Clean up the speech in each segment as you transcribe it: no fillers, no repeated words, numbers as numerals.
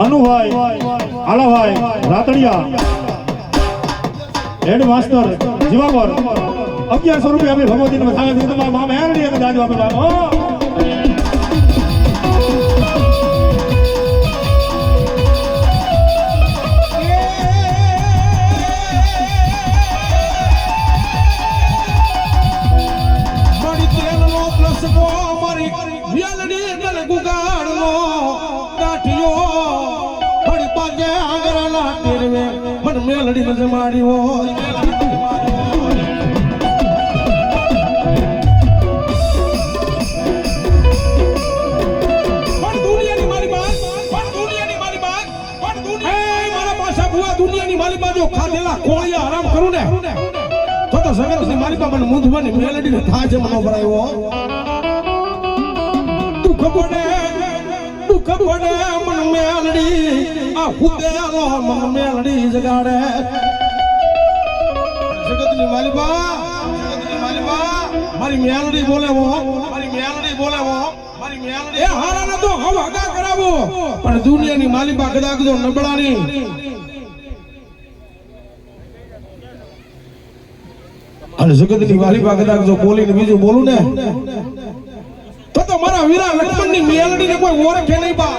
અનુભાઈ આલાભાઈ રાતડિયા હેડ master જીવાગોર 1100 રૂપિયા આપી ભગવતીને બતાવે છે તમારા મામા હેરડી કે દાદુ આપે બાબો મેલડી નજર મારી હોય પણ દુનિયાની મારી બાત મારા પાછા ભુવા દુનિયાની મારી બાજુ ખાધેલા કોળિયા આરામ કરું ને તો સગરની મારી બા મને મુંધવાની મેલડી ને થાય છે મનો ભરાયો દુઃખ પડે મન મેલડી આ હુદેલો મન મેલડી જગાડે જગતની માલિબા મારી મેલડી બોલે એ હારાને તો હવ હગા કરાવો પણ દુનિયાની માલિબા કદાચ જો નબળાની અને જગતની માલિબા કદાચ જો બોલીને બીજું બોલું ને તો મારા વીરા લક્ષ્મણની મેલડીને કોઈ ઓળખે નહીં બા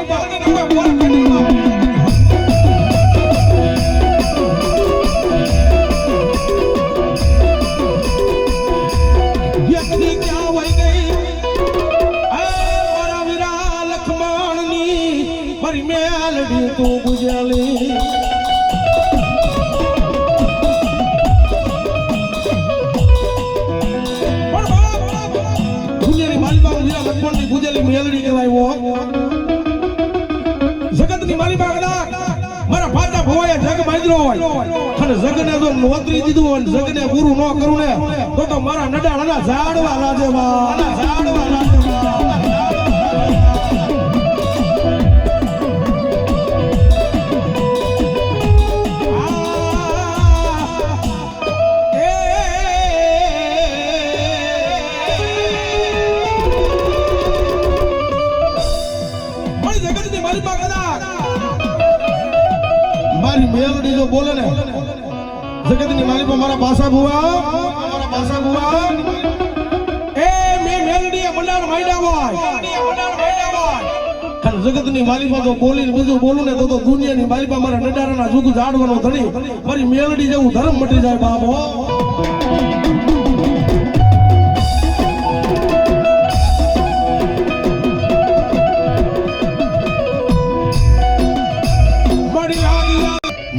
તું બુજાલી દુનિયાની માલિબા વીરા લક્ષ્મણની બુજેલી મેલડી કહેવાય જગતની માલિબા કદાચ મારા પાછા ભવાયા જગ માંદ્રો હોય અને જગને જો નોતરી દીધું હોય જગને પૂરું ન કરું ને તો મારા નડાળના ઝાડવા લાજે મારી મેલડી જો બોલે ને જગતની માલિકા મારા પાસા ભુવા એ મે મેલડી મંડાણ માઈડા હોય અને જગતની માલિકા તો બોલીને બીજું બોલું ને તો દુનિયાની માલિકા મારા નડારાના જુગ ઝાડવાનો ધણી મારી મેલડી જેવું ધર્મ મટી જાય બાબો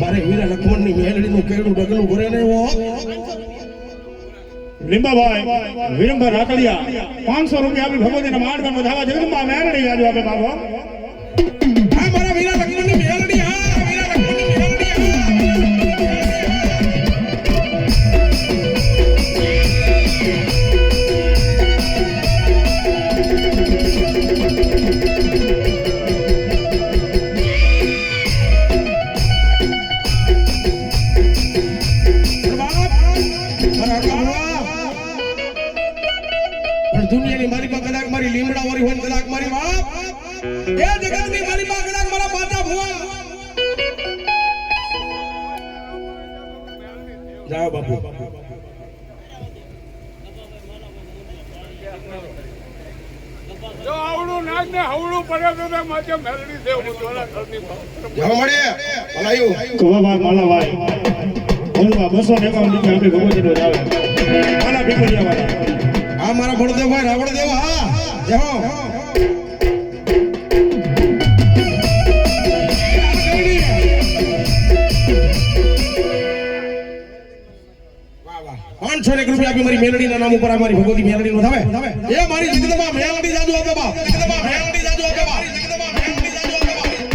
મારે વીરા લક્ષ્મણની મેલડીનું કેળું ડગલું ભરે ને લીંબાભાઈ વિરમભાઈ રાતડિયા 500 રૂપિયા આપી ભગવતીને માંડવાનું ધાવા જગદંબા મેલડી ગાજો આપે બાબો હા મારા વીરા લક્ષ્મણની મેલડી દુનિયાની મારી પાસે કદાચ મારી લીમડા વાળી હોય કદાચ મારી બાપ એ જગતની મારી પાસે કદાચ મારા પાછા ભુવા જાઓ બાપુ જો આવડું નાક ને હવડું પડે તો માથે મેલડી દેવ મુતવાલા ઘરની જાઓ મળે ભલાયું કવાભાઈ માલાભાઈ બોલવા 251 રૂપિયા આપી ભગવતીનો જાવે મારા ભીખડિયા વાળા આ મારા બળદેવભાઈ રાવળદેવ હા જાઓ ₹500 આપી મારી મેલડીના નામ ઉપર મારી ભગવતી મેલડીનો થાવે એ મારી જગદંબા મેલડી જાદુ આપે બા જગદંબા મેલડી જાદુ આપે બા જગદંબા મેલડી જાદુ આપે બા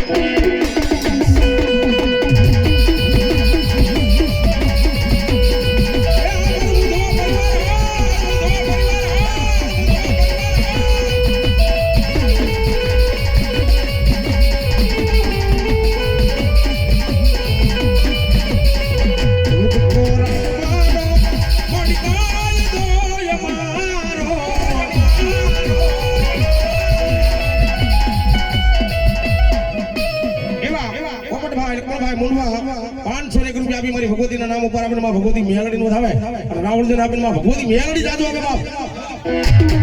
ભાઈ મુંડવા 501 રૂપિયા આપી મારી ભગવતીના નામ ઉપર આપણે માં ભગવતી મેલડીનું થાવે અને રાવળદેવ આપીને માં ભગવતી મેલડી જાજો આવે બાપ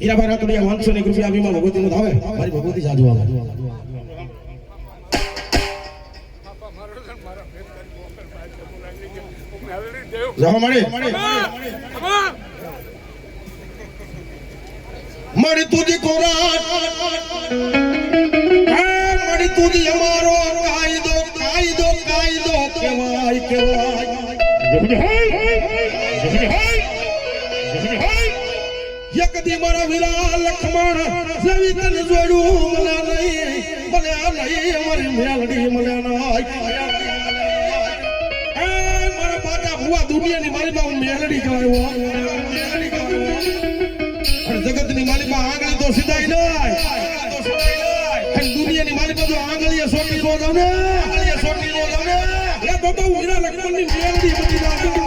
ઈરા ભાઈ રાતોડિયા 501 રૂપિયા આપી માં ભગવતીનું થાવે મારી ભગવતી જાજો આવે બાપા મારો છે ને મારા ભેદ કરી મોકલ પાસે બોલાવી કે હું મેલડી દેવ જાહો મળી મળી તુજી કોરાટ મળી તુજી અમારો કાયદો કાયદો કાયદો કેવાય કેવાય યકદી મારા વીરા લખમણ જેવી તને જોડું મળ્યા નહીં અમારી મેલડી મળ્યા નહીં મારા પાટા ભુવા દુનિયાની મારી પાસે મેલડી કહેવાય અને જગતની મારી પાસે આંગળી તો સીધાઈ નહીં દુનિયાની મારી પાસે આંગળીએ સોટી નો જાવ ને એ તો વીરા લખમણની મેલડી બની જાય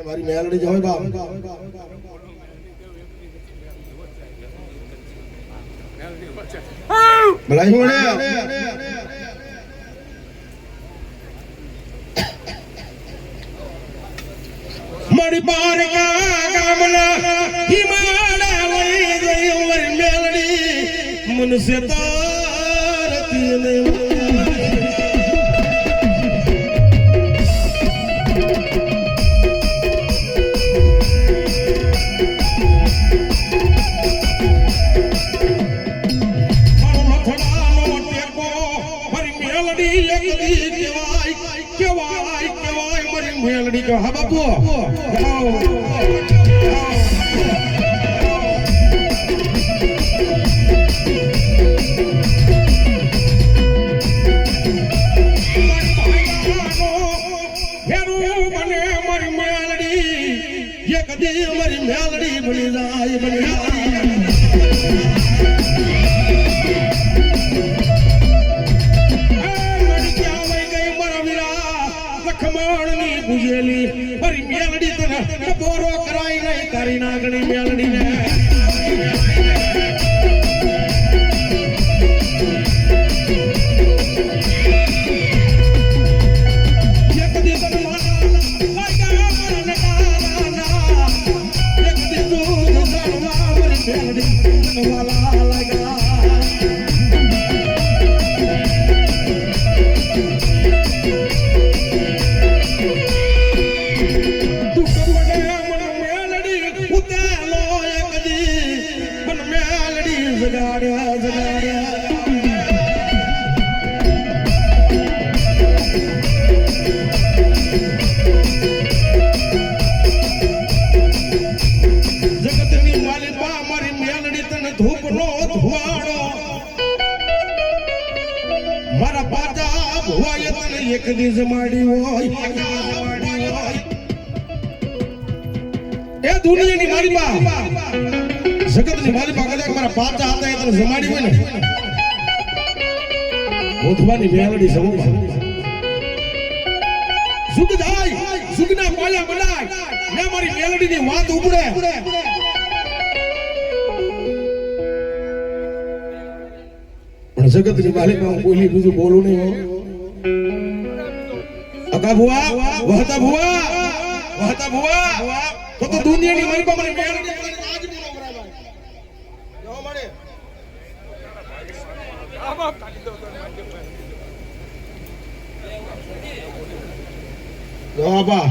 મારી મેલડી જ હોય બાપ ભલાઈ મળે મારી બાર ગામના હિમાલય લઈ ગઈ મારી મેલડી મનસે તારતી ને મેલડી કો હા બાપુ મારી મેલડી કદી મારી મેલડી બની જાય બુજેલી મારી મેલડી તને બોરો કરાઈ નહીં તારી નાગણી મેલડી ને મારા પાટા ભુવાએ તને એક દિવસ માડી હોય એ દુનિયાની માલિકા જગતની માલિકા કદાચ મારા પાટા હતા એ તને જમાડી હોય ને ઉઠવાની મેલડી સમૂહ સુખ જાય સુખના પાયા બનાય મે મારી મેલડીની વાત ઉપડે પણ જગતની માલિકા હું કોઈ બીજું બોલું નહીં હો અકા ભુવા વહતા ભુવા તો દુનિયાની મારી પાસે મને મેળડી આજ બોલો બરાબર જો મળે આમાં કાઢી દો તો માધ્યમ જો બા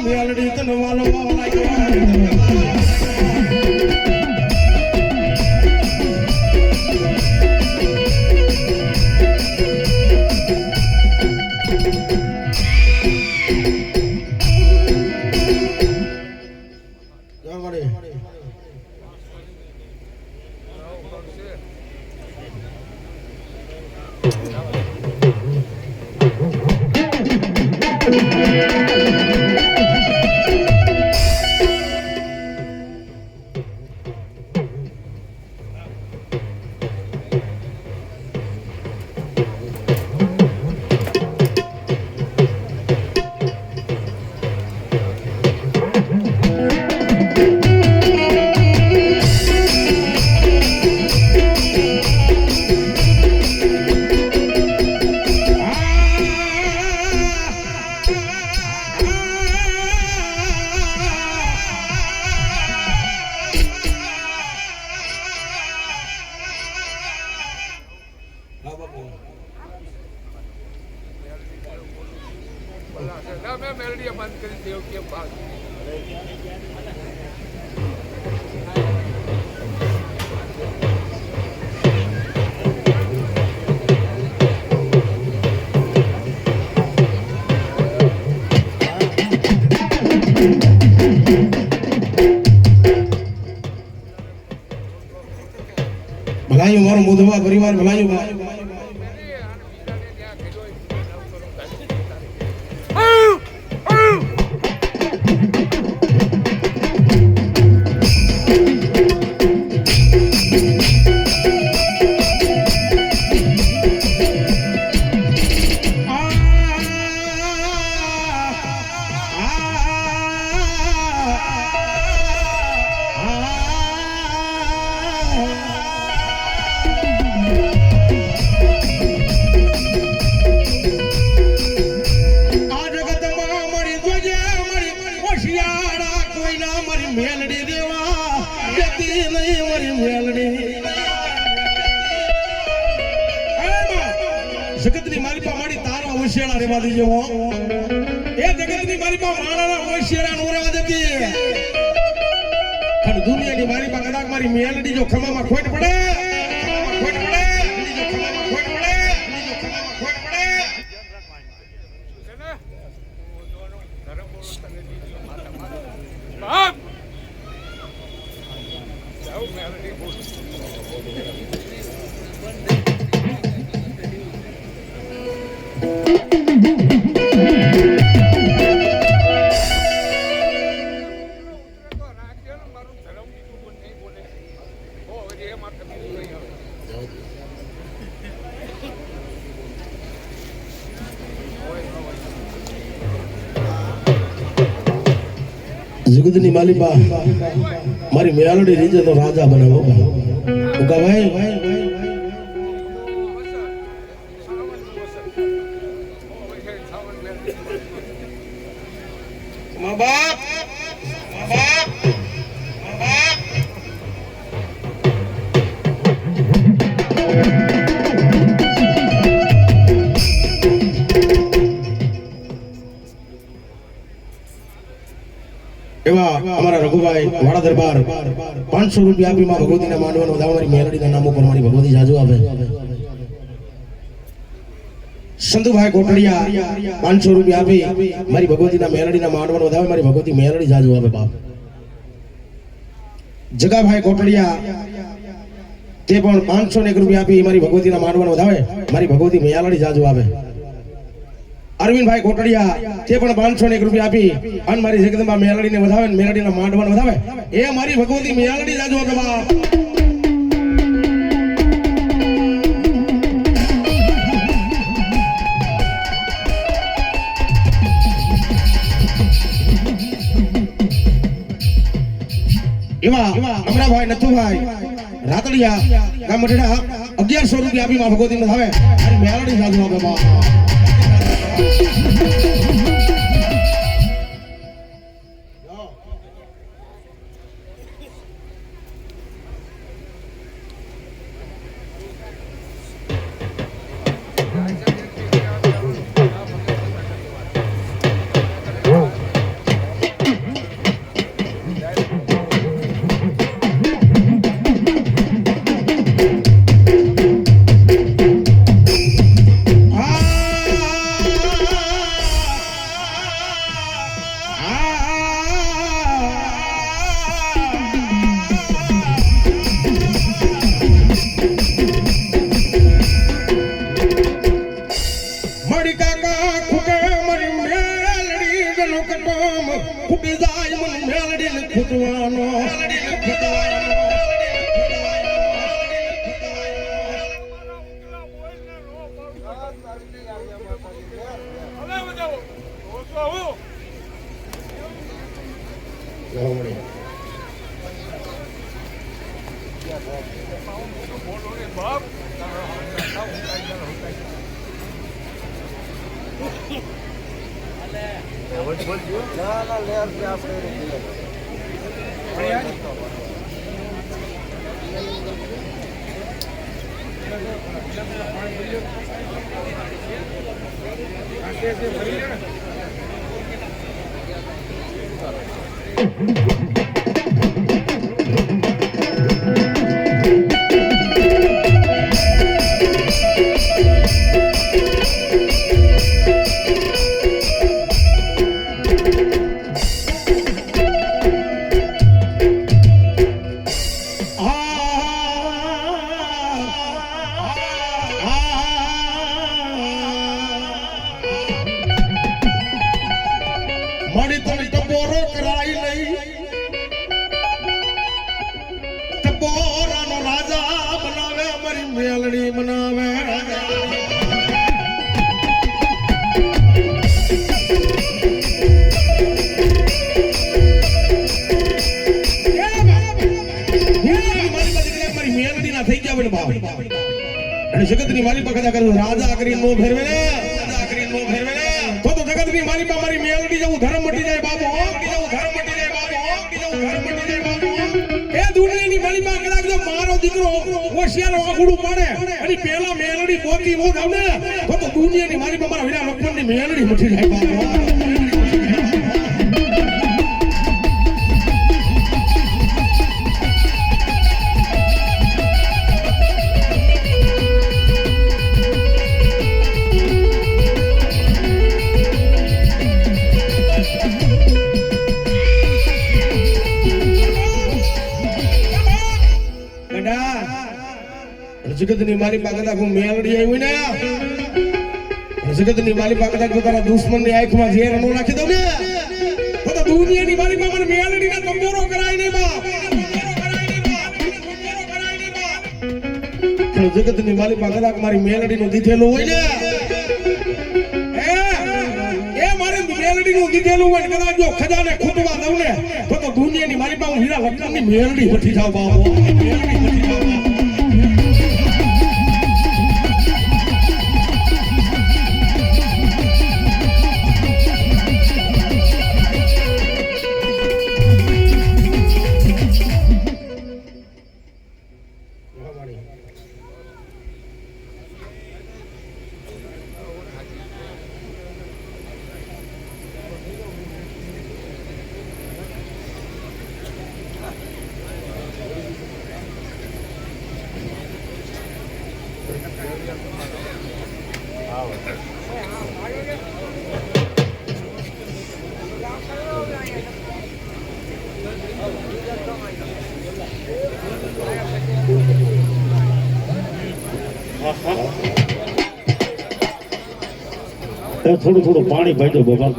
મેલડી તને વાલો મેં મેલડી બંધ કરી દેવ કેમ બાદ ભલાયું મારો મુધવા પરિવાર ભલાયું મેલડી દેવા જતી નહીં મારી મેલડી જગતની મારી પા મારી તારા હોશિયાળા રેવા દીજો એ જગતની મારી પા માણાના હોશિયાળા નો રેવા દેતી અને દુનિયાની મારી પા કદાચ મારી મેલડી જો ખમામાં ખોટ પડે જગતની માલિકા મારી મેલડી રીજે તો રાજા બનાવો ઉકા ભાઈ મા બાપ અમારા રઘુભાઈ વાડા દરબાર 500 રૂપિયા આપી માં ભગવતીના માંડવાનો દાવરી મેલડીના નામ ઉપર મારી ભગવતી જાજુ આપે સંતુભાઈ કોટડિયા 500 રૂપિયા આપી મારી ભગવતીના મેલડીના માંડવાનો દાવ મારી ભગવતી મેલડી જાજુ આપે બાપ જગાભાઈ કોટડિયા તે પણ 501 રૂપિયા આપી મારી ભગવતીના માંડવાનો વધાવે મારી ભગવતી મેયાલડી જાજુ આવે અરવિંદભાઈ કોટડિયા તે પણ 501 રૂપિયા આપી અને મારી જગદંબા મેયાલડીને વધાવે ને મેયાલડીના માંડવાનો વધાવે એ મારી ભગવતી મેયાલડી જાજુ આવે બાપ એવા અમરાભાઈ નથુભાઈ રાતડિયા ગામ મઢડા 1100 રૂપિયા આપી માં ભગવતી વધાવે મારી મેયાલડી જાજુ આવે બાપ જગતની માલિકા કદા કરું રાજા કરી નો ફેરવે ને રાજા કરી નો ફેરવે ને તો જગતની માલિકા મારી મેલડી જવું ધર્મ મટી જાય બાબો જવું ધર્મ મટી જાય બાબો જવું ધર્મ મટી જાય બાબો એ દુનિયાની માલિકા કદા જો મારો દીકરો હોશિયાર આખુડું પાડે અને પેલા મેલડી મોતી નો જાવ ને તો દુનિયાની માલિકા મારા વિના લખમણની મેલડી મટી જાય બાબો જગતની મારી પાકતા હું મેલડી આવી ને જગતની મારી પાકતા જો તારા દુશ્મનની આંખમાં ઝેર નો નાખી દઉં ને તો દુનિયાની મારી પાસે મેલડીને તંબોરો કરાય નહીં બાપ જગતની મારી પાકતા મારી મેલડીનું દીધેલું હોય ને એ મારી મેલડીનું દીધેલું હોય કદાચ જો ખજાને ખૂટવા દઉં ને તો દુનિયાની મારી પાસે હીરા લખનની મેલડી ઉઠી જાવ બાપ મેલડી ઉઠી જાવ થોડું થોડું પાણી ભાઈ દો બાબા.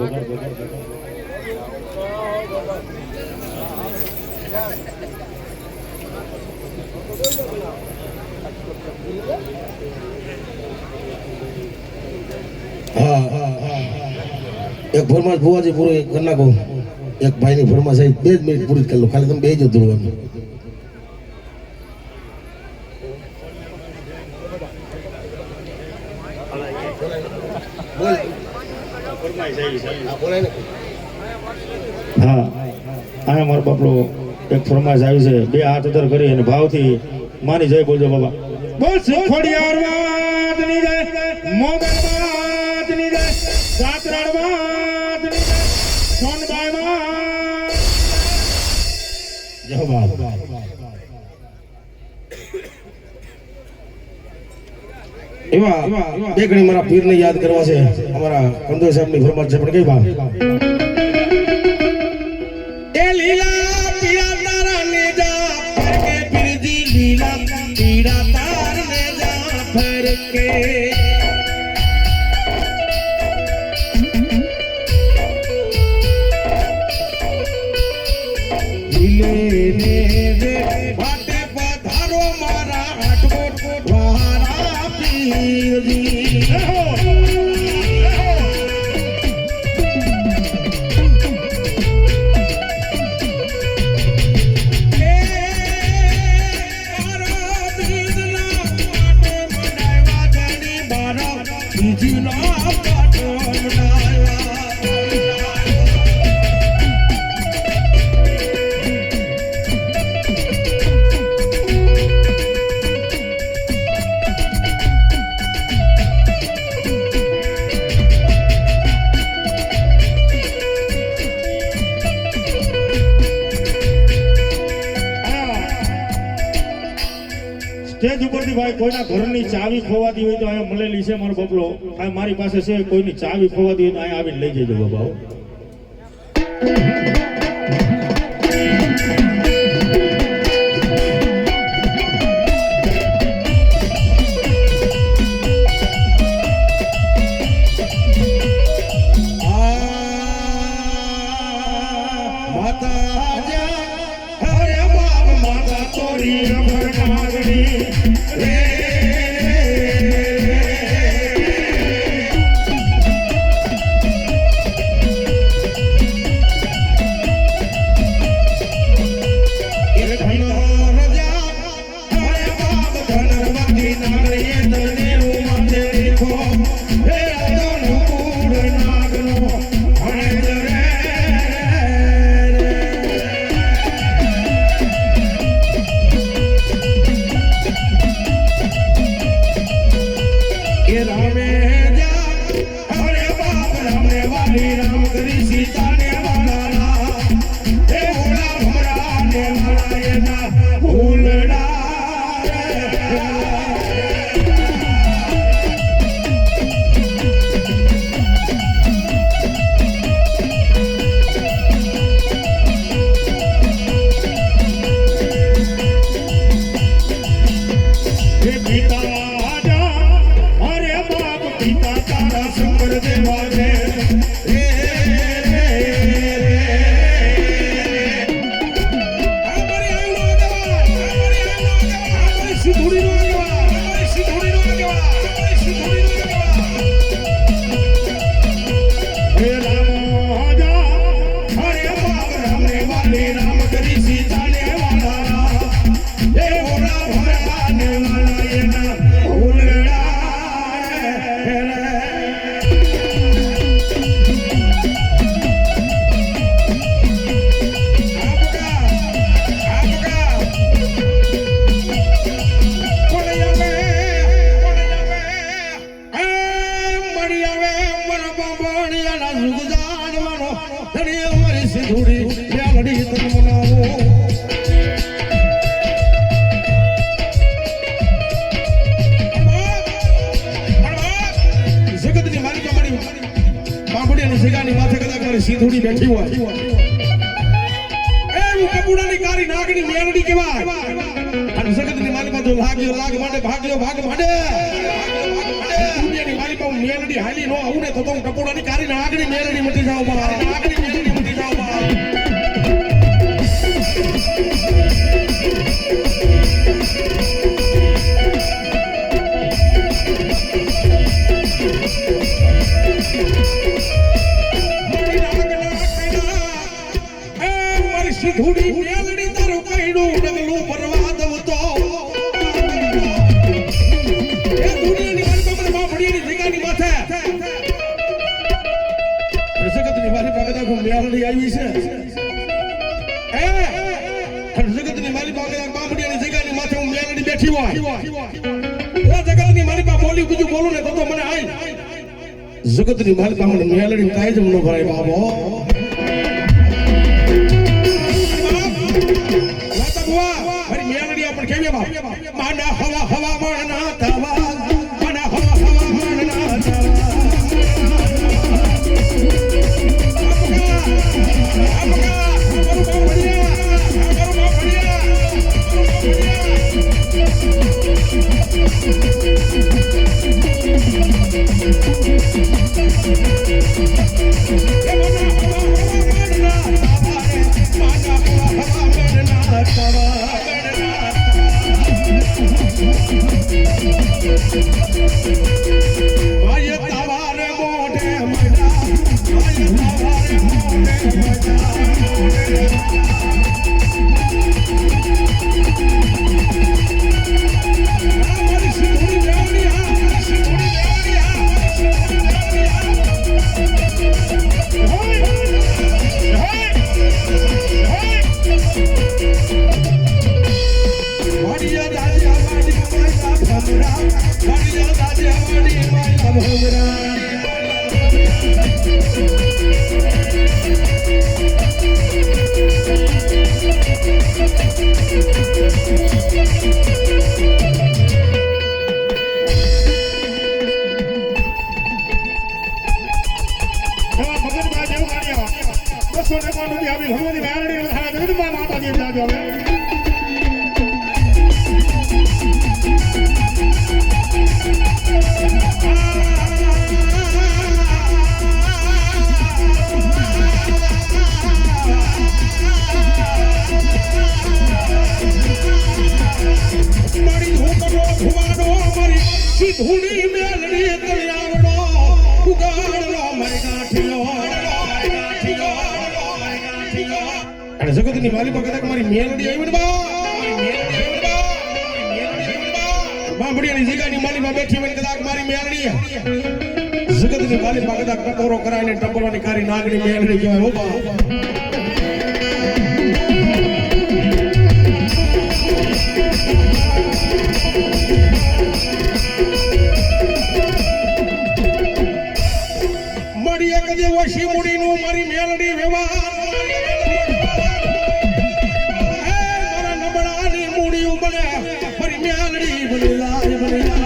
એક ફરમાશ ભુવાજી પૂરો એક કરી નાખો. એક ભાઈની ફરમાશ આવી 2 જ મિનિટ પૂરી કરી લો. ખાલી તમે બે જ ઉતરો એમ. હા આ મારો બાપલો એક ફરમાશ આવી છે. 2 હાથ ઉધર કરી અને ભાવથી માની જય બોલજો બાબા. બસ ખોડિયાર વાતની જય, મોગલ વાતની જય, સાતરાળ વાતની જય, સોનબાઈ વાત જય બાબા. એવા બે ઘણી મારા પીરને યાદ કરવા છે. અમારા કંદોઈ સાહેબની ફરમાશ છે પણ કઈ વાત એ લીલા પીરા તારા ને જા ફર કે પીરજી લીલા પીરા તાર ને જા ફર કે લીલે ને રે વાટે પધારો મારા આટકોટ વારા પીરજી. સ્ટેજ ઉપરથી ભાઈ કોઈના ઘરની ચાવી ખોવાતી હોય તો અહીંયા મળેલી છે મારો બબલો. આ મારી પાસે છે. કોઈની ચાવી ખોવાતી હોય તો અહીંયા આવીને લઈ જજો બાબા. સીધુડી બેઠી હોય એ કપૂડાની કારી નાગની મેલડી કહેવાય. અને જગતની માલિકા જો લાગ્યો લાગ માટે ભાગ્યો ભાગ માટે દુનિયાની મારી પાસે મેલડી હાલી નો આવું ને તો હું ટપોડાની કારીને આગળી મેલડી મટી જાવ બા આગળી મેલડી મટી જાવ બા ધૂડી મેલડી તારું કઈડું ડગલું ભરવા દઉં તો એ દુનિયાની મારી પાસે બાપડીની જગ્યાની માથે જગતની મારી પાસે આખું મેલડી આવી છે જગતની મારી પાસે બાપડીની જગ્યાની માથે હું મેલડી બેઠી હોય એ જગતની મારી પાસે બોલી બીજું બોલું ને તો મને આઈ જગતની મારી પાસે મેલડી કાઈ જ ન ભરાય બાબો માના હવા હવા માના તવા માના હવા હવા માના તવા ધૂણી મેલડી તળિયાવડો ઉગાડલો મારી ગાંઠીઓ અને જગતની મારી પાસે મારી મેલડી આવી ને બા બાંભડિયાની જગ્યાની માલીમાં બેઠી હોય કદાચ મારી મેલડી જગતની માલી પાસે કદાચ કટોરો કરાવીને ટપોરાની કારી નાગની મેલડી કહેવાય હો બા ઓછી મૂડીનું મારી મેલડી વ્યવહાર મારા નબળાની મૂડી બને મારી મેલડી બને લાય બને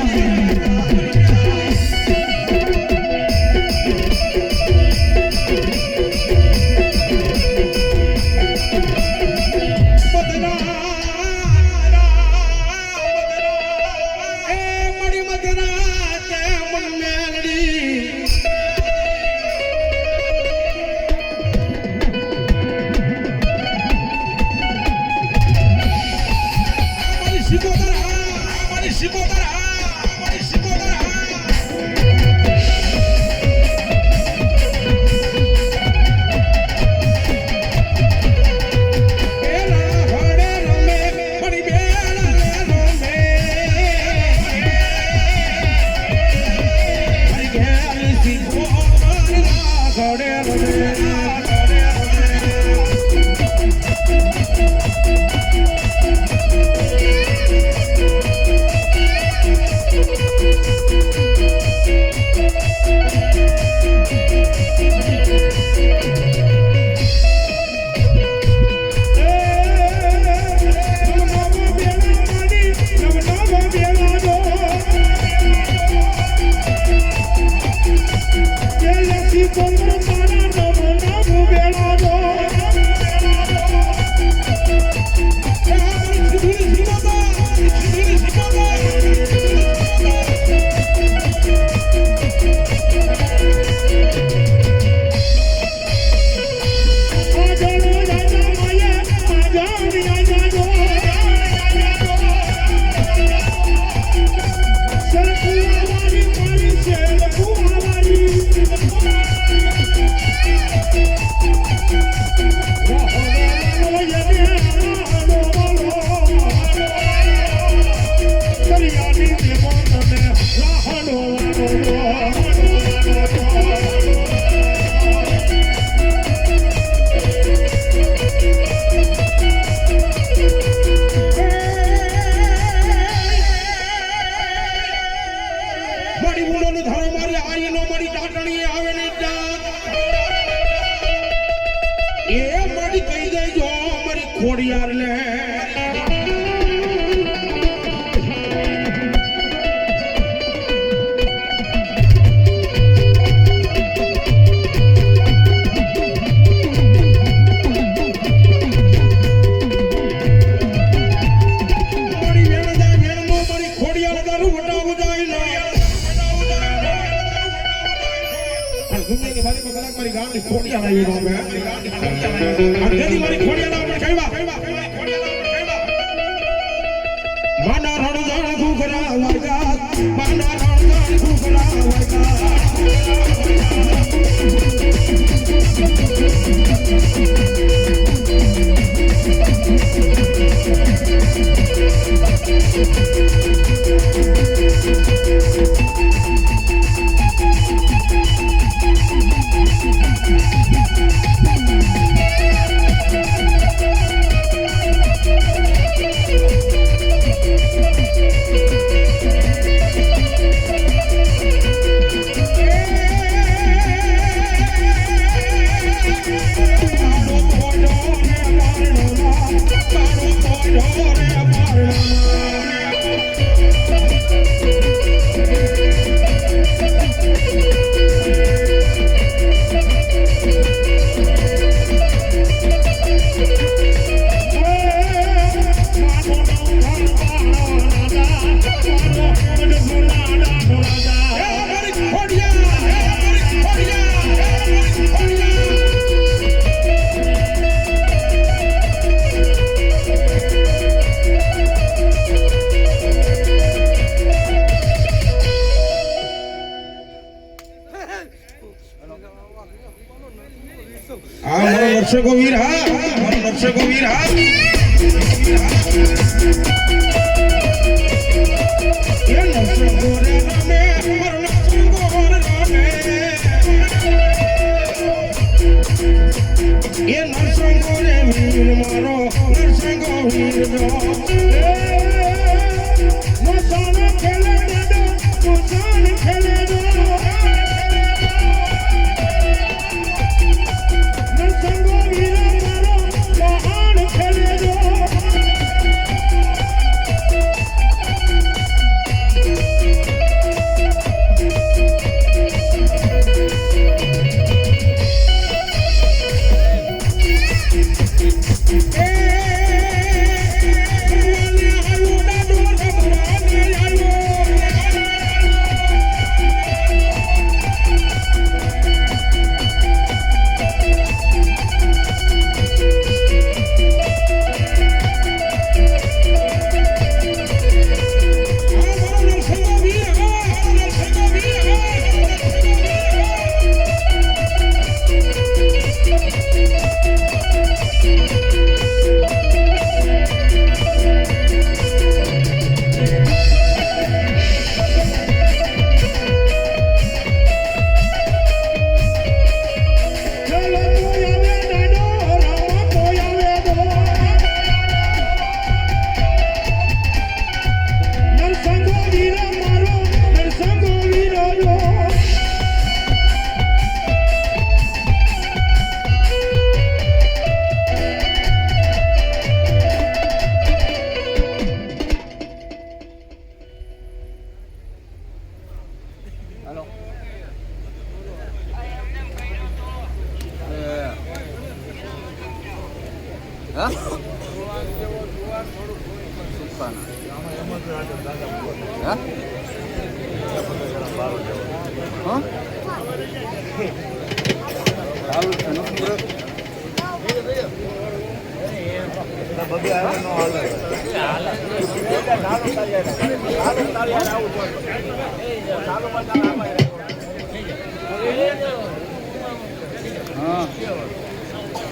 મારી કલાક મારી ગામની ખોડિયા લાવી નો બે અંધેથી મારી ખોડિયા લાવ માના રણજાણ ઘુઘરા વાગા માના રણજાણ ઘુઘરા વાગા नरसिंह वीर नरसिंह वीर ये नरसिंह रे रामे नरसिंह रामे ये नरसिंह रे वीर मारो नरसिंह वीर जो मसान खेले दो मसान खेले दो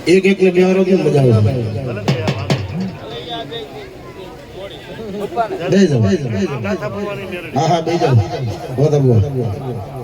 एक एक ने बिहारो की मजा आओ दे जाओ हां हां दे जाओ बहुत बहुत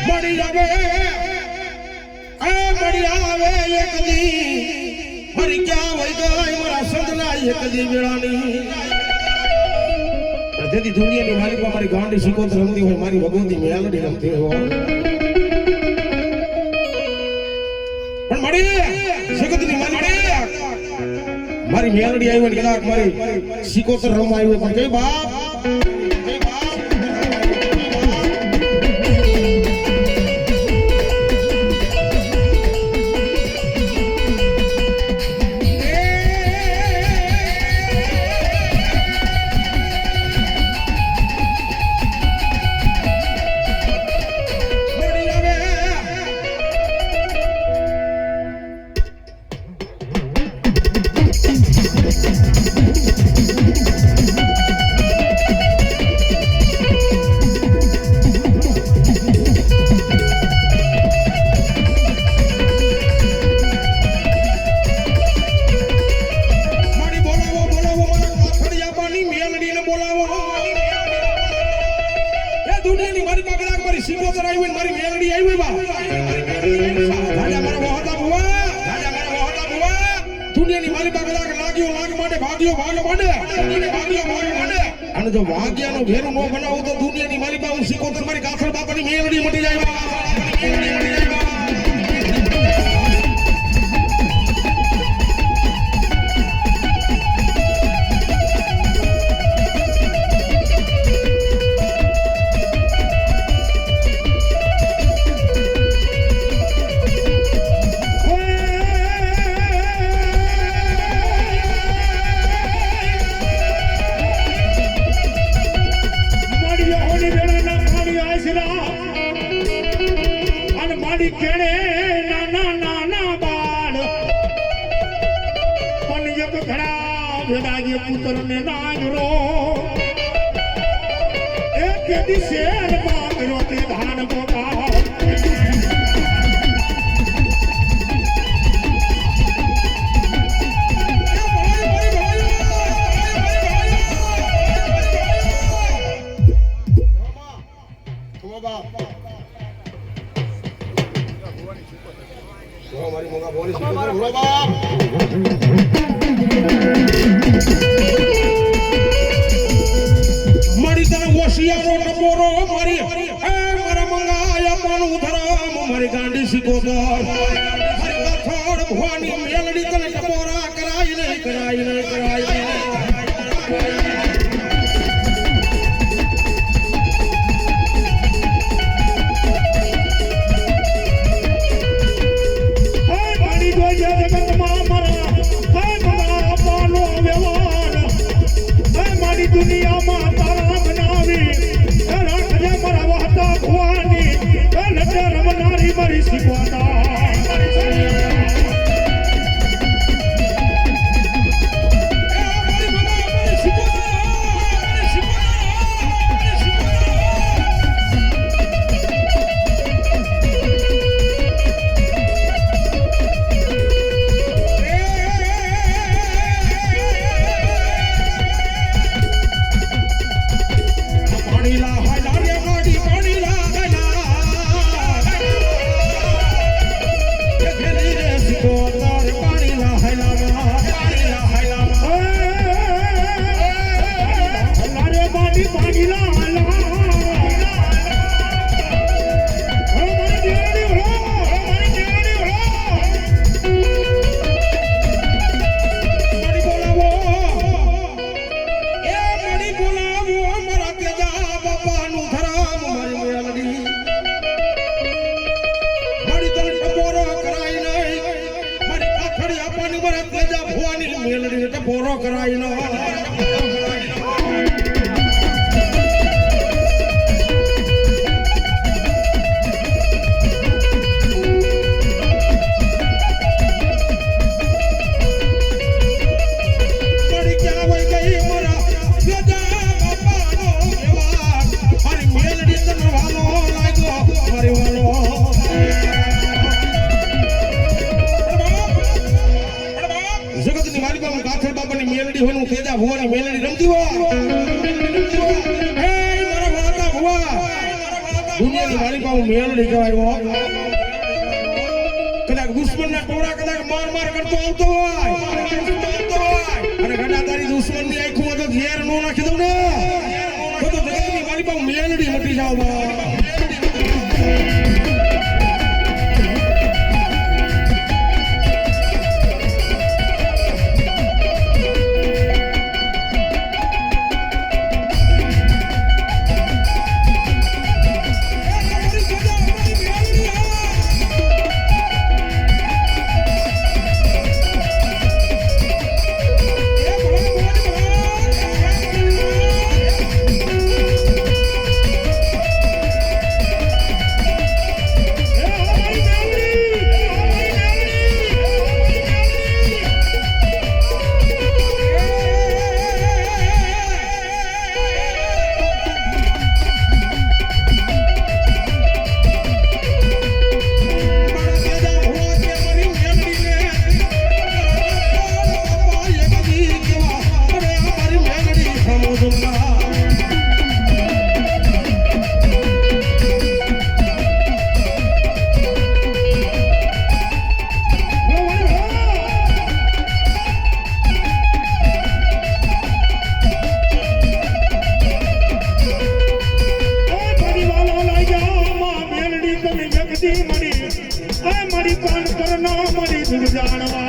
મળી આવે મળી આવે એક દી મારી ક્યાં વઈ ગઈ મારા સંતના એક દી વેળાની જેથી દુનિયાની માલિકા મારી ગાંડી શીખોતર રમતી હોય મારી ભગવતી મેલડી રમતી હોય પણ મળી જગતની માલિકા મારી મેલડી આવી ને કદાચ મારી શીખોતર રમવા આવ્યો પણ કઈ બાપ જો વાગ્યાનો ઘેરો નો બનાવું તો દુનિયાની મારી પાસે શીખો તો મારી કાથર બાપાની મેલડી મટી જાય પુત્ર ને નાગરો એક દિશે બાગરો તે ધાન ગોપા મારી મોગા બોલી મારી તને હોશિયારો ટપોરો મારી મારા મંગાયા પાનું ધરામ મારી ગાંડી શીખોતર મારી કથોડ ભવાની મેલડી તને ટપોરા કરાય નહીં દુનિયામાં તારા બનાવી રાખજે મારા વહતા ભવાની નજર રમનારી મારી શીખવાતા પોરો કરાઈ નો ભુવાની મેલડી રમતી હોય હે મારા વાતા ભુવા દુનિયાની મારી પાસે મેળડી કહેવાય કદાચ દુશ્મનના ટોળા કદાચ માર કરતો આવતો હોય અને ઘણા તારી દુશ્મનની આંખો તો ઝેર નો નાખી દઉં ને તો જગતની મારી પાસે મેળડી મટી જાવ મારી પાન કરના મારી દુર જાણવા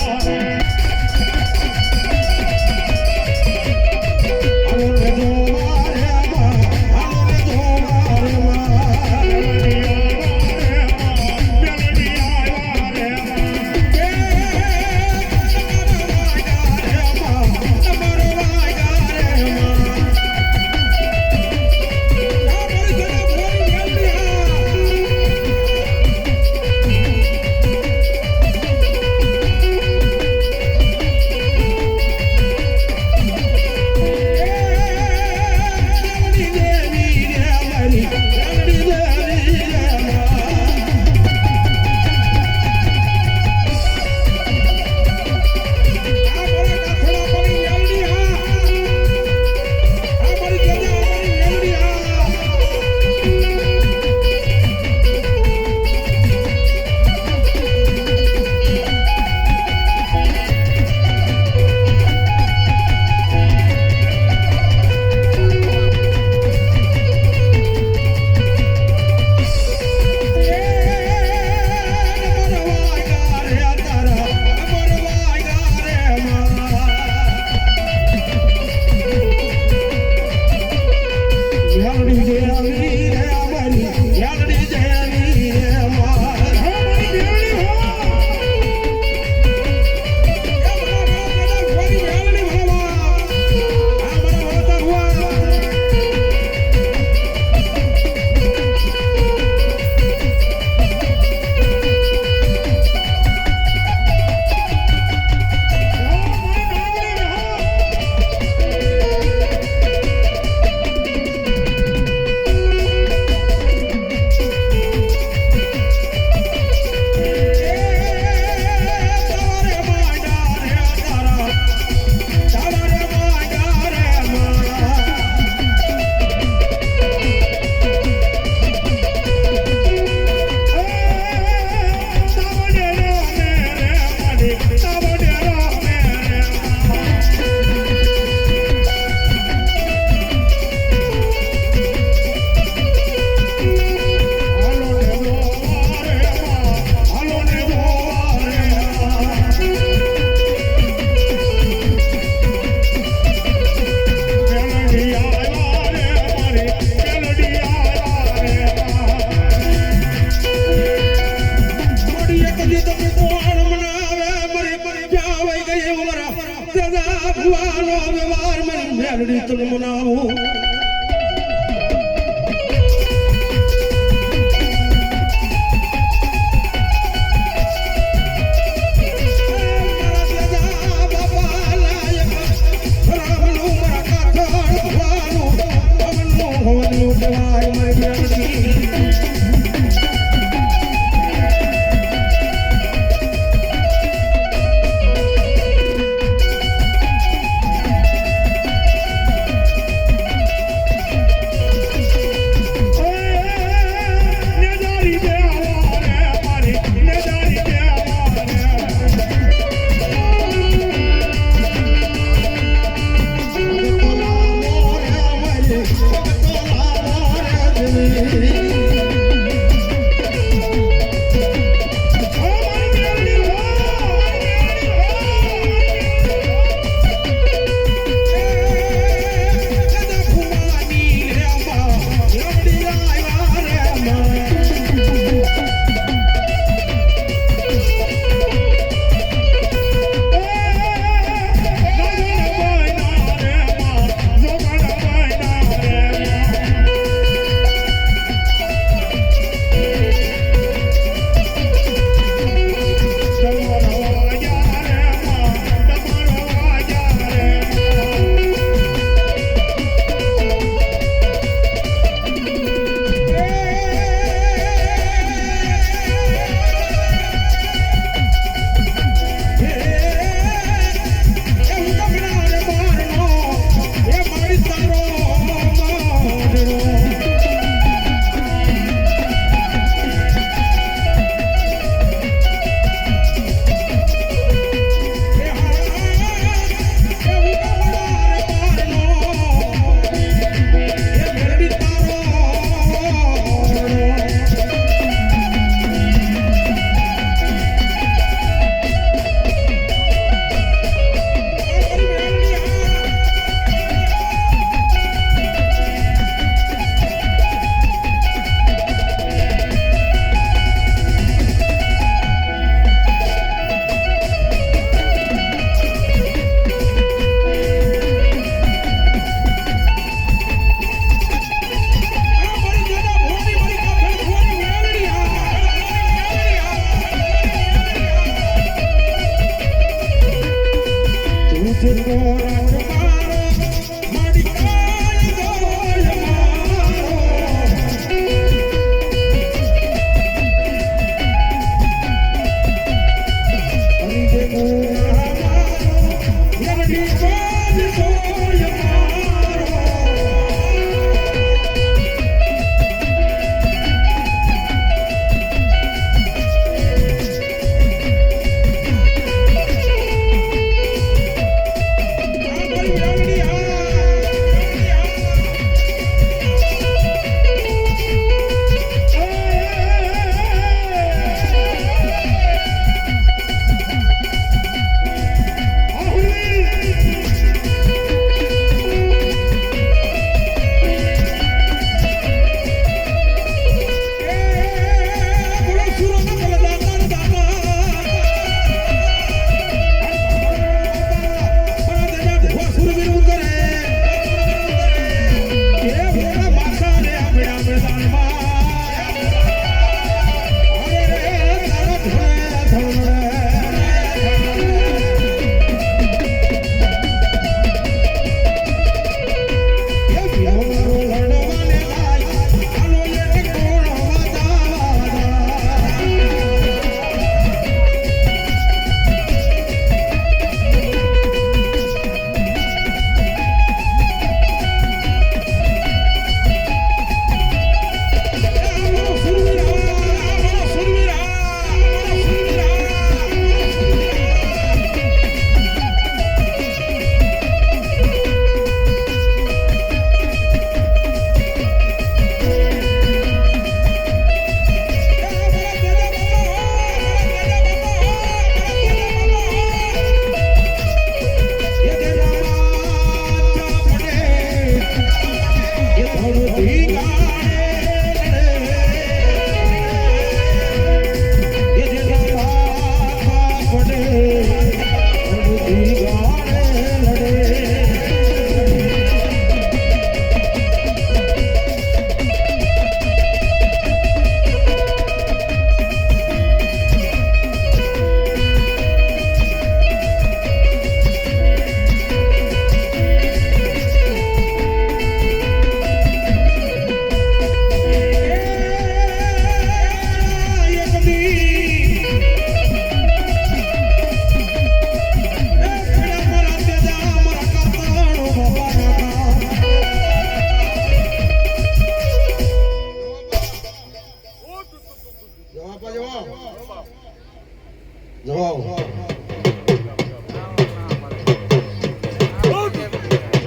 જવાબ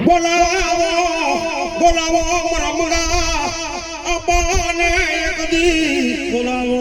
બોલાવો બોલાવો મારા મગા અપાને એક દી બોલાવો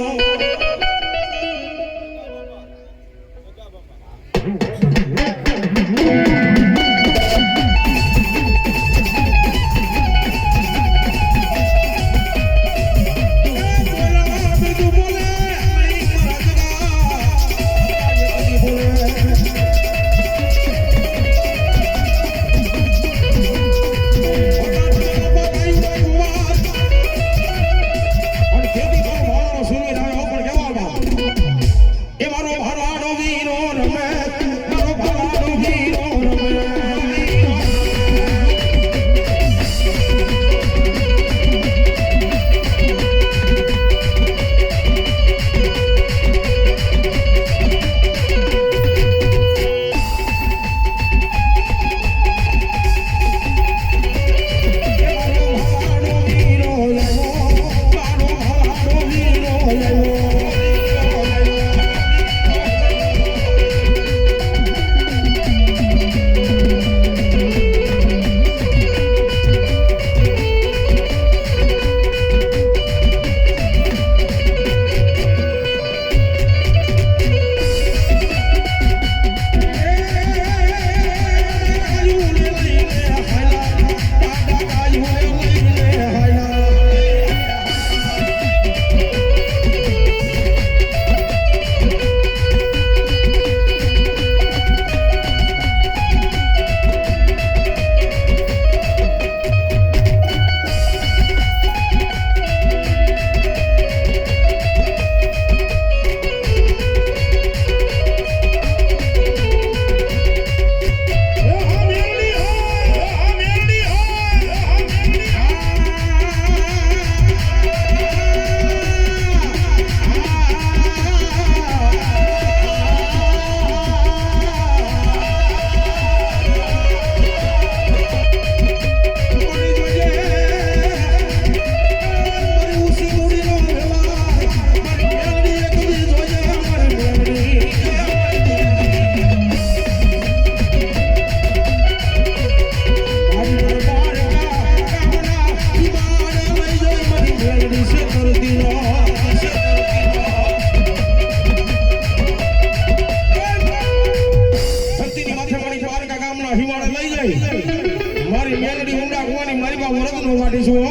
મારી મેલડી ઊંડા કુવાની મારી બા વરદ નો વાટી છું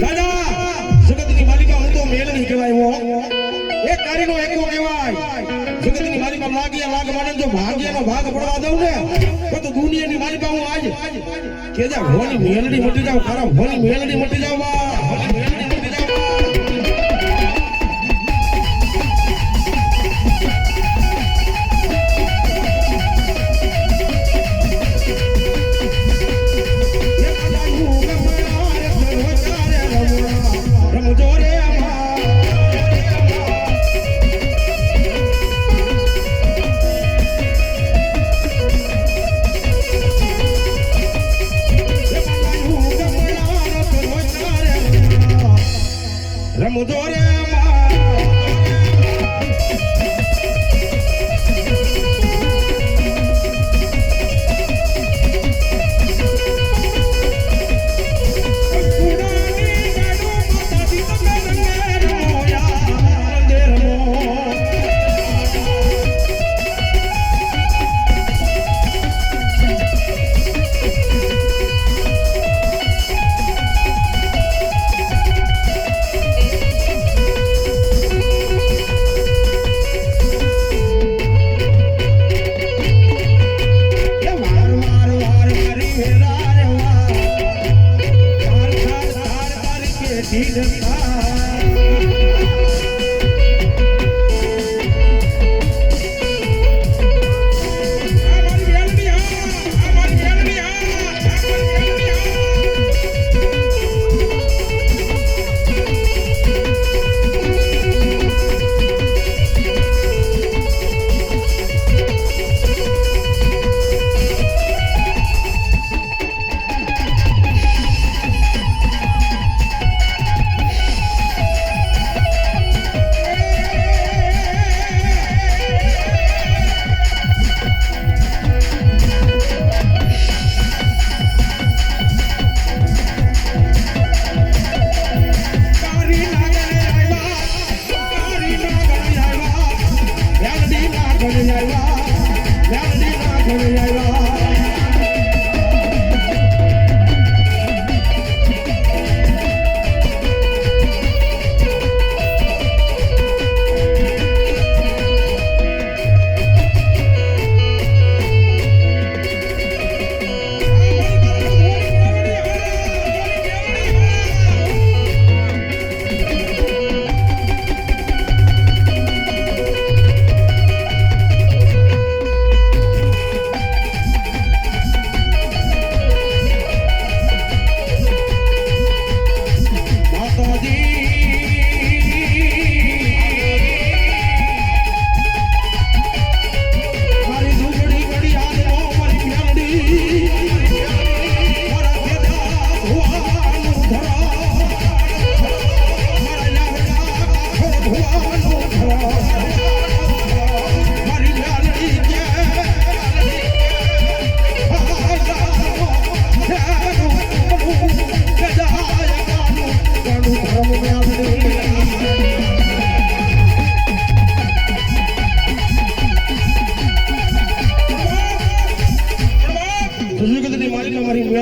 દાદા જગતની માલિકા હું તો મેલડી કહેવાય એક કારીનો એકો કહેવાય જગતની માલિકા લાગીયા લાગ માને જો ભાગ્યનો ભાગ પડવા દઉં ને તો દુનિયાની માલિકા હું આજ કે જા હોની મેલડી મટી જાવ ખરા હોની મેલડી મટી જાવ બા હોની મેલડી મટી જાવ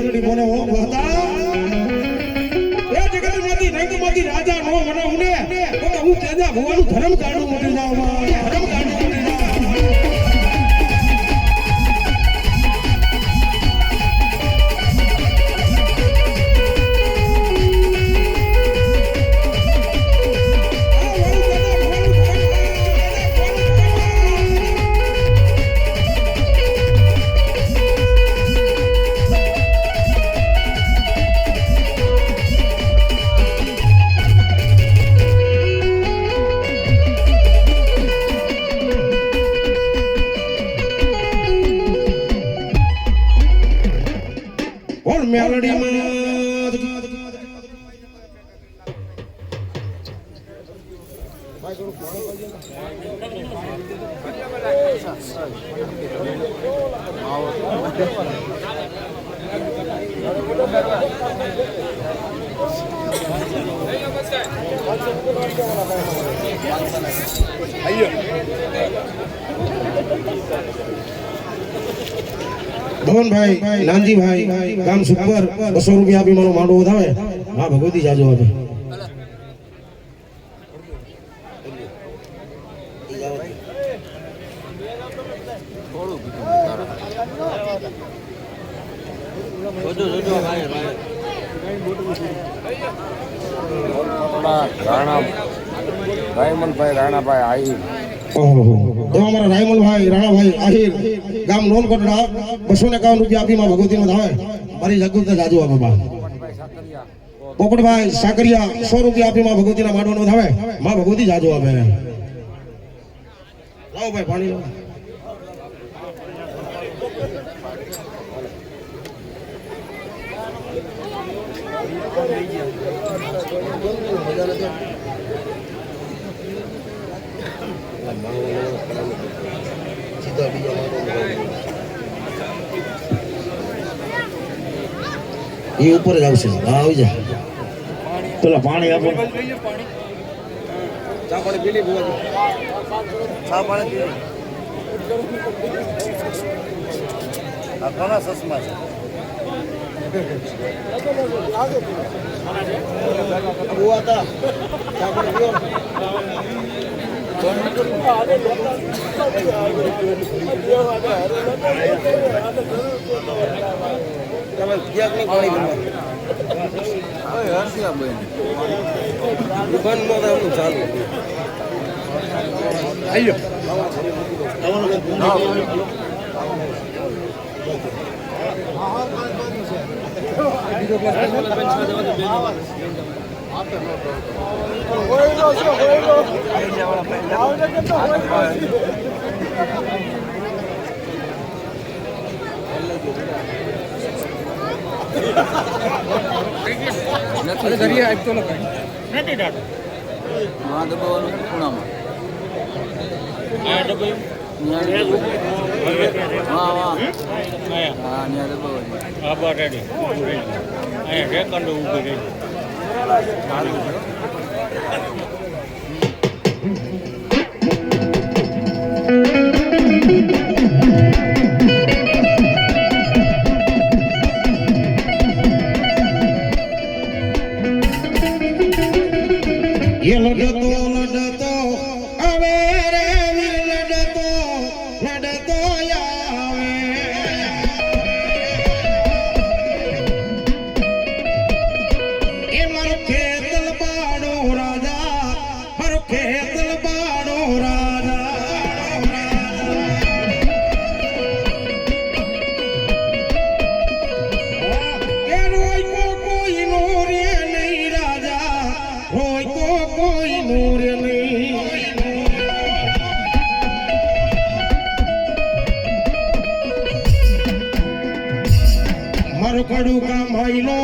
મેલડી બોલે ઓ હતા એ જગતમાંથી રંગમાંથી રાજા નો બનાવું ને તો હું તેજા ભગવાનનું ધર્મ કાઢું મટી જાવ ધર્મ કાઢું મટી જાવ મેલડી માં ધવનભાઈ નાનજીભાઈ ગામ સુપર 200 રૂપિયા આપી મારો માંડવો વધાવે હા ભગવતી જાજો આપે રાયમલભાઈ રાણાભાઈ આહિર ઓહો એવા અમારા રાયમલભાઈ રાણાભાઈ આહિર ગામ નોનકોટડા 251 રૂપિયા આપી માં ભગવતીનો ધાવે મારી જગુતા જાજુ આપે બા પોપટભાઈ સાકરિયા 100 રૂપિયા આપી માં ભગવતીના માંડવાનો ધાવે માં ભગવતી જાજુ આપે લાવો ભાઈ પાણી લાવો એ ઉપર જ આવશે હા આવી જા પેલા પાણી આપો ચા પાણી પી લે બુઆજી ચા પાણી પી આ ઘણા સસમા છે બુઆ તા ચા પાણી પીઓ તમે ક્યાંક નહીં પાણી દુકાનમાં તો એમનું ચાલુ નથી આપતો નથી દાદા હા દબાવવાનું ખૂણામાં હા હા ત્યાં દબાવવાનું આભાર રેડી અહીંયા સેકન્ડ ઊભી રહી ये लडतो आवे रे वीर लडतो आवे ये मारो खेतल बाड़ो राजा मारो खेतल बाड़ो राजा ये रोई को कोई नूरे नहीं राजा रोई को कोई नूर नहीं मारो कड़ू का माइलो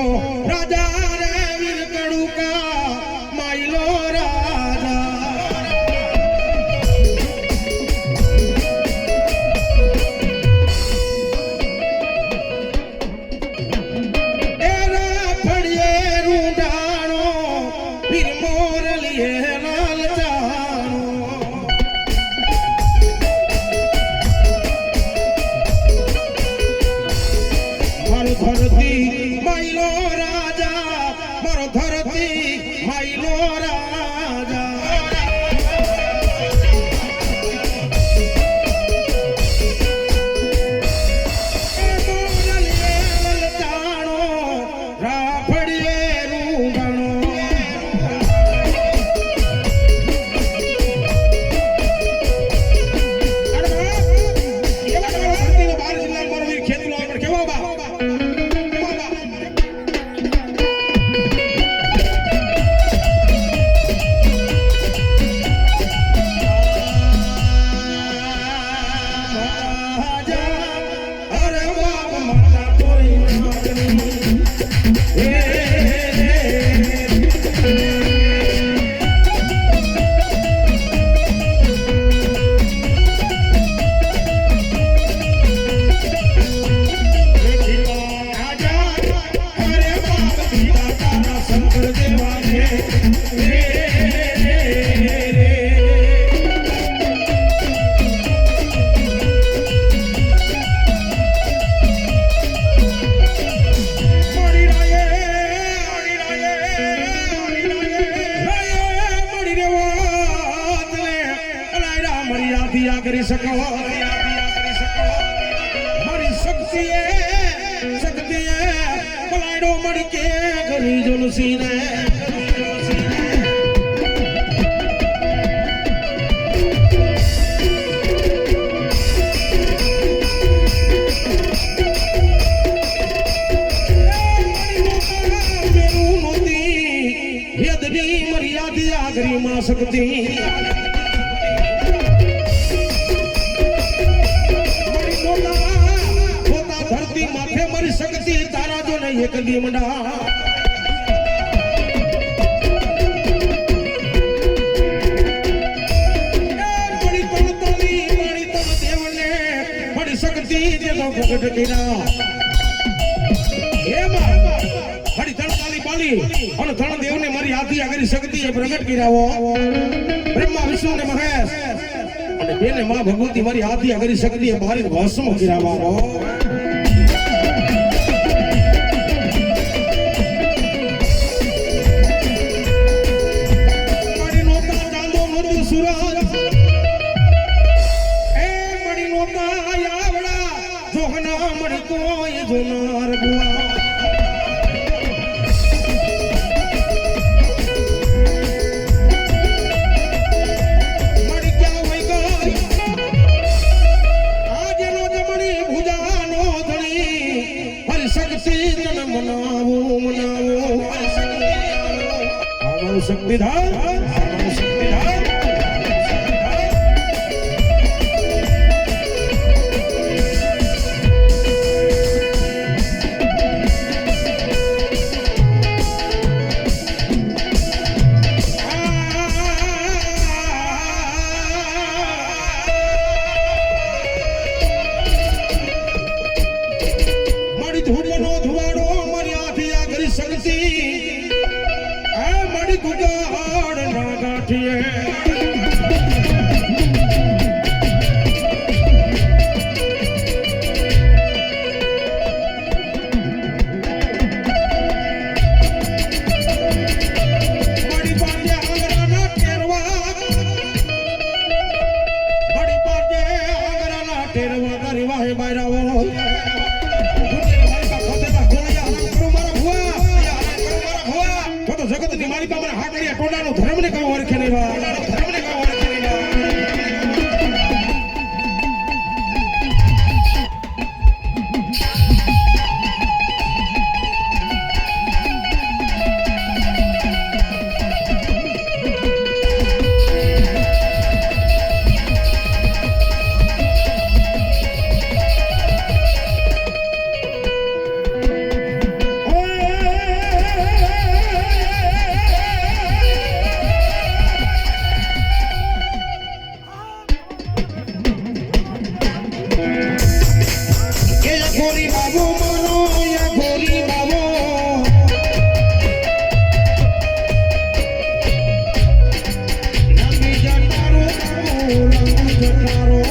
राजा रे वीर कड़ू का माइलो राजा एरा फड़िए रूडानो फिर मोर लिए लाल चानो मारो धरती કરી શકો મારી શક્તિએ પલાડો મળી કે કરી જોલસીને માં શક્તિ ધરતી માથે મારી શક્તિ તારા જો ને એક દીમડા મારી તણતાલી મારી તણ દેવને મારી શક્તિ જે તો પ્રગટ કર્યા એમાં મારી તણતાલી બાલી અને ત્રણ દેવને મારી હાથી આગળ શક્તિ એ પ્રગટ કર્યાવો બ્રહ્મા વિષ્ણુ ને મહેશ અને બેને માં ભગવતી મારી હાથી આગળ શક્તિ એ ભારી ભસ્મ કર્યાવો મારી નોતા ચાંદો નોતું સુરજ એ મારી નોતા આવડા જોહના મળી કોઈ જોનાર બુઆ શક્તિધાર મારી ધૂપનો ધુવાડો મારી હાથી આ કરી શક્તિ ગુગાડ ના ગાંઠીએ મારી પાસે આંગળાના ટેરવા મારી પાસે આંગળાના ટેરવા ગરીવા હે બાયરાવો જગત ની મારી પાસે હા કરી ટોડાનો ધર્મ ને કહો ઓળખે નહીં ધર્મ ને કહો ઓળખે ગોરી બાબો મારો યા ગોરી બાબો લાંબી જટારો લાંબી જટારો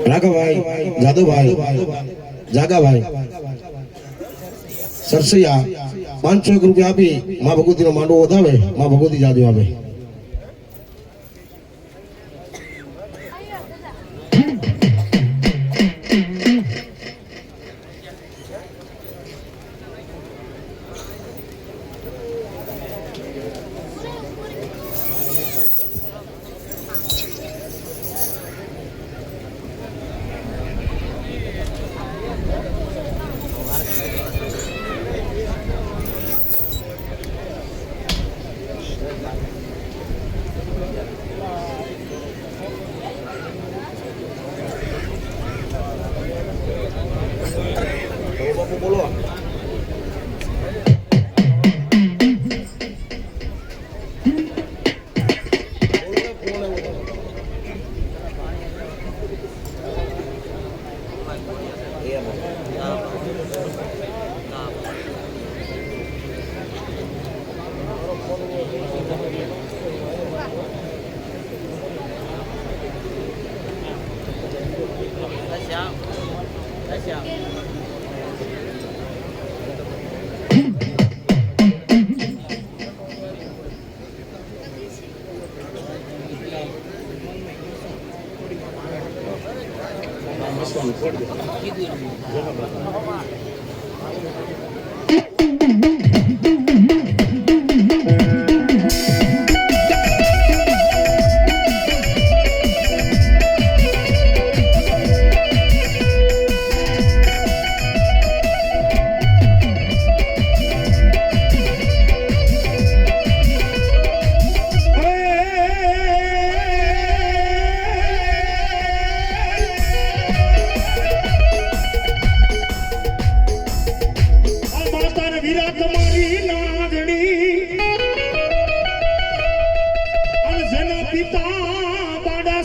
રાઘવભાઈ, જાદવભાઈ, જાગાભાઈ, સરસૈયા 500 રૂપિયા આપી માં ભગવતીનો માંડવો વધાવે, માં ભગવતી જાદવ આવે.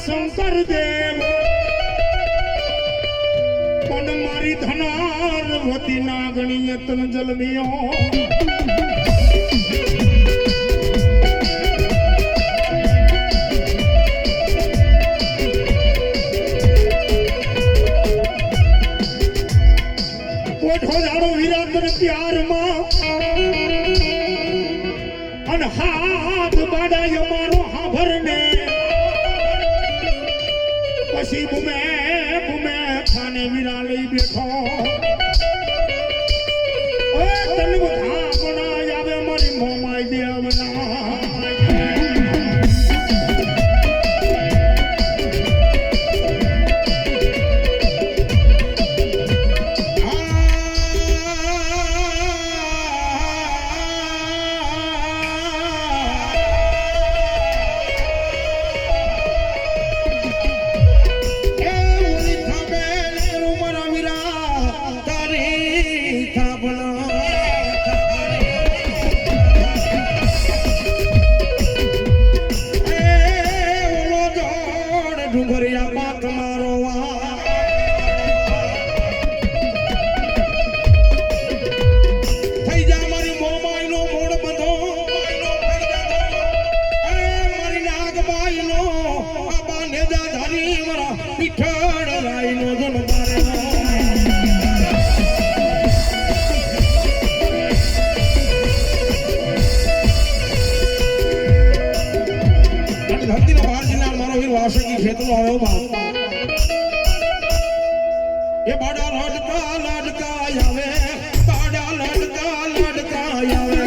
શંકર દેવ પણ મારી ધનાર વતી નાગણીએ તન જલમિયો કોઠો જાડો વિરાતન પ્યારમાં અન હાથ બાડાય મારો હાભરને પછી બુમે બુમે ખાને વીરા લઈ બેઠો ઓ તન બધા બના આવે મારી મોમાઈ દેવના ये बड़ा लड़का आवे बड़ा लड़का आवे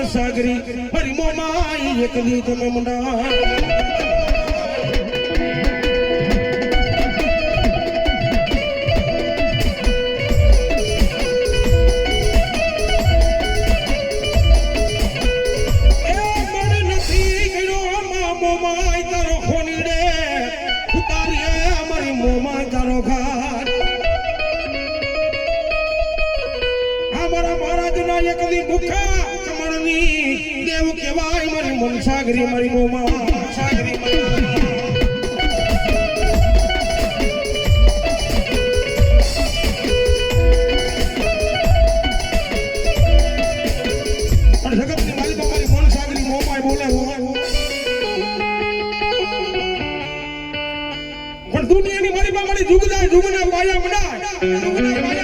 સાગરી મારી મોમાઈ એકલી તમે મુંડા સાગરી મારી મોમા સાગરી જગતની મારી મારી મન સાગરી મોમાય બોલે પણ દુનિયાની મારી મારી જુગના જુગના પાયા મડા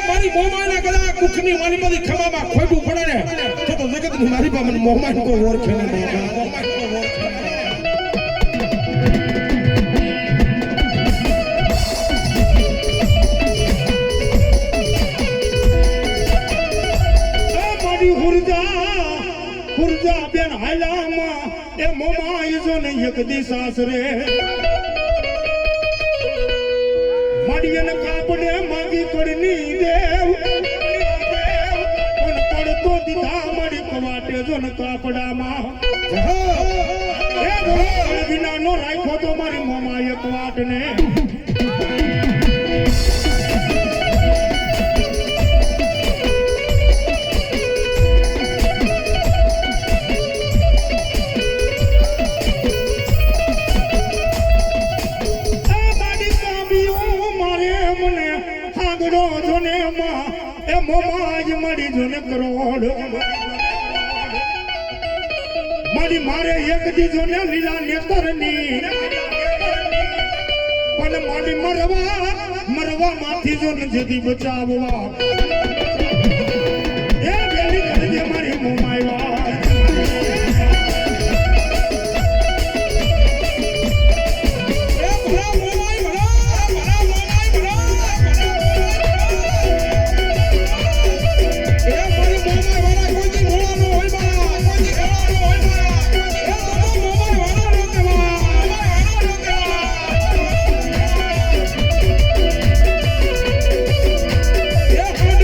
મારી મોમાના ગળા કુખની મારી બધી ખમામાં ખોટું પડે ને તો જગતની મારી પાસે મને મોમાન કો ઓળખે નહીં મોમાન કો ઓળખે મારી હુરજા બેન હાલામાં એ મોમા ઈજો ને એક દી સાસરે માડીને કાપડે માગી પડની દેવ પણ પડતો દીધા મળી કવાટે જો ને કાપડામાં એ વિનાનો રાખ્યો તો મારી મોમા એક વાટને મારી જોને કરોડ મારી મારે એક દીજો ને લીલા નેતરની પણ મારી મરવા માંથી જો ને જેથી બચાવવા એ બેલી કરી મારી મોમાયવા Yeah.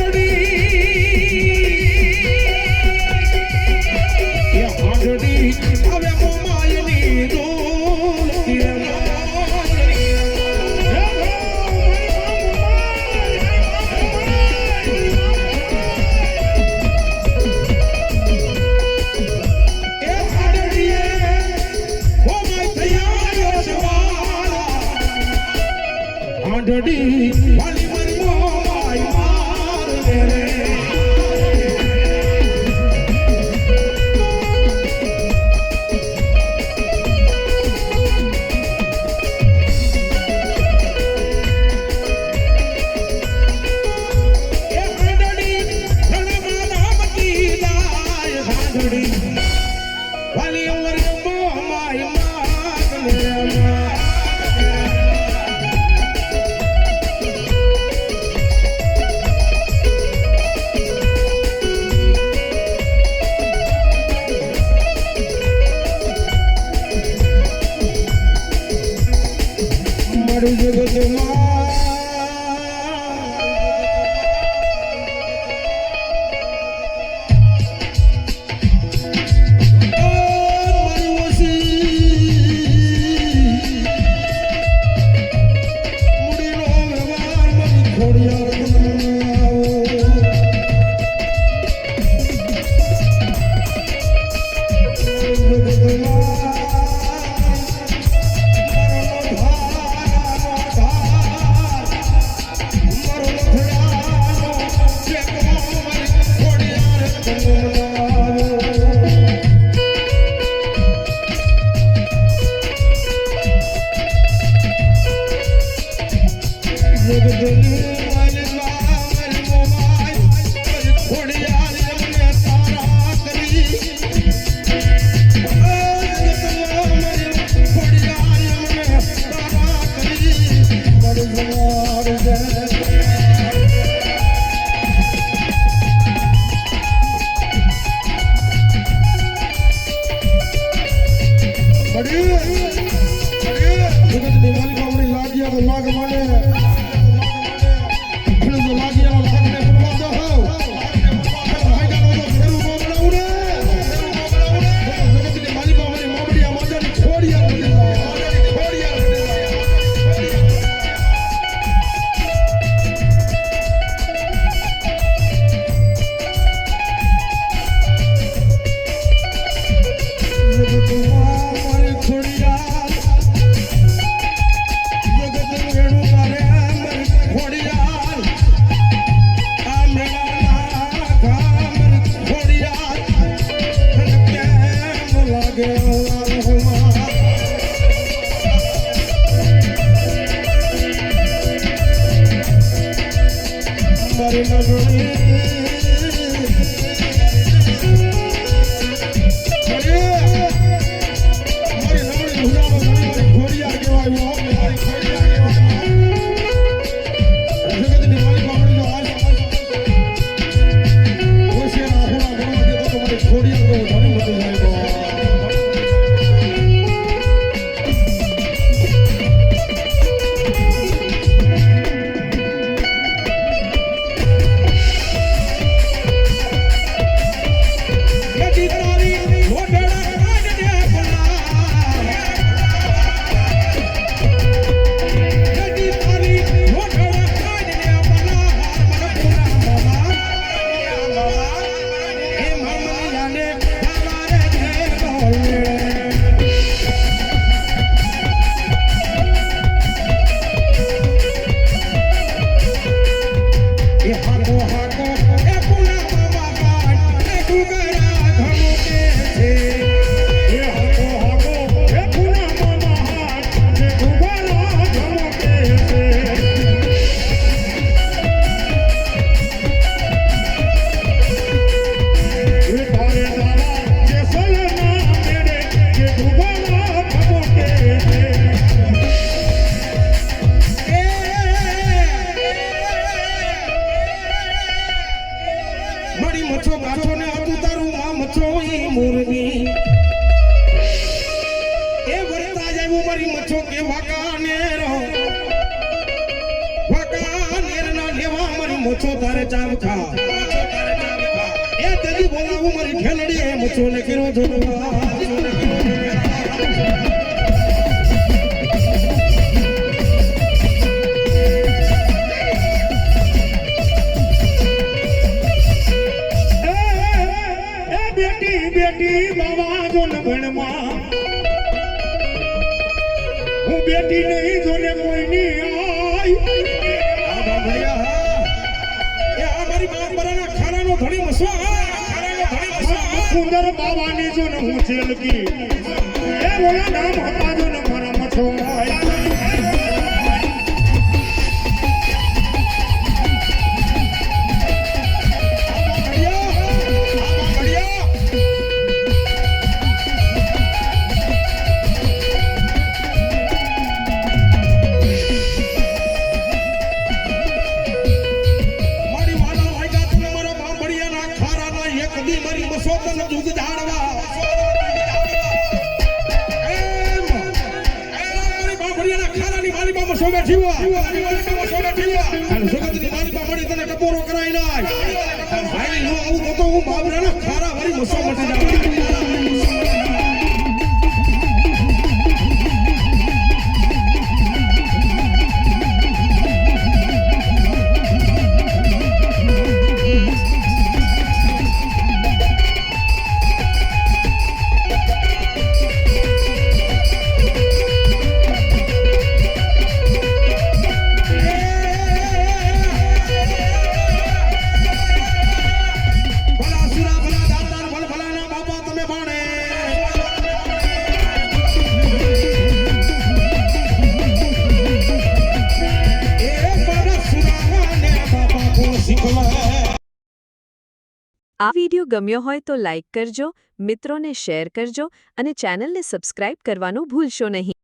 મારી મચ્છો ગાછો ને હતું તારું માં મચ્છો ઈ મોરબી એ વરતા જાવું મારી મચ્છો કે વાકાનેર ના લેવા મારી મચ્છો તારે ચામખા એ તેજી બોલાવું મારી ઠેલડી એ મચ્છો ને કેરો જોડવા બેટી બાબા જો ન ભણમાં હું બેટી નહીં જોને કોઈની આય આ બાબડિયા એ આ મારી બાબરાના ખાનાનો ધણી મસવા ખાનાનો ધણી મસવા સુંદર બાવાની જો ને હું છેલકી એ બોલા નામ હતા જો ને મારા મછો આય ટપોરો કરાઈ નાય ભાઈ નો આવું તો હું બાબરાના ખારા વાળી મસો મટી જાવ આ વિડિયો ગમ્યો હોય તો લાઇક કરજો, મિત્રોને શેર કરજો અને ચેનલને સબસ્ક્રાઇબ કરવાનું ભૂલશો નહીં.